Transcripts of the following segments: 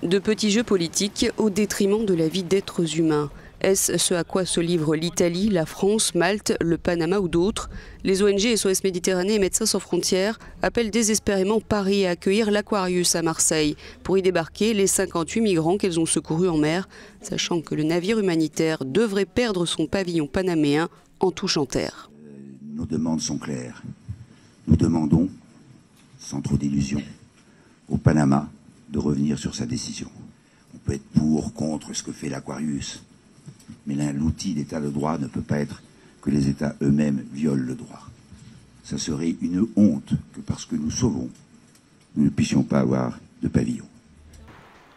De petits jeux politiques au détriment de la vie d'êtres humains. Est-ce ce à quoi se livrent l'Italie, la France, Malte, le Panama ou d'autres? Les ONG SOS Méditerranée et Médecins sans frontières appellent désespérément Paris à accueillir l'Aquarius à Marseille pour y débarquer les 58 migrants qu'elles ont secourus en mer, sachant que le navire humanitaire devrait perdre son pavillon panaméen en touchant terre. Nos demandes sont claires. Nous demandons, sans trop d'illusions, au Panama de revenir sur sa décision. On peut être pour, contre ce que fait l'Aquarius, mais l'outil d'état de droit ne peut pas être que les États eux-mêmes violent le droit. Ça serait une honte que parce que nous sauvons, nous ne puissions pas avoir de pavillon.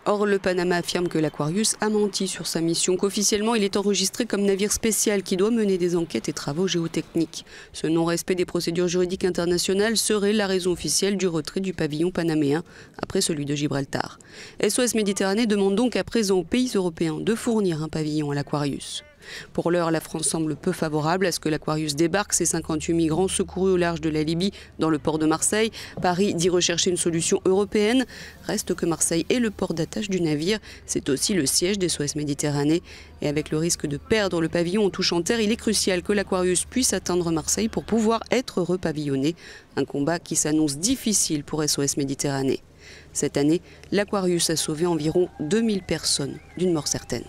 Or, le Panama affirme que l'Aquarius a menti sur sa mission, qu'officiellement il est enregistré comme navire spécial qui doit mener des enquêtes et travaux géotechniques. Ce non-respect des procédures juridiques internationales serait la raison officielle du retrait du pavillon panaméen après celui de Gibraltar. SOS Méditerranée demande donc à présent aux pays européens de fournir un pavillon à l'Aquarius. Pour l'heure, la France semble peu favorable à ce que l'Aquarius débarque ces 58 migrants secourus au large de la Libye dans le port de Marseille. Paris dit rechercher une solution européenne. Reste que Marseille est le port d'attache du navire. C'est aussi le siège des SOS Méditerranée. Et avec le risque de perdre le pavillon en touchant terre, il est crucial que l'Aquarius puisse atteindre Marseille pour pouvoir être repavillonné. Un combat qui s'annonce difficile pour SOS Méditerranée. Cette année, l'Aquarius a sauvé environ 2000 personnes d'une mort certaine.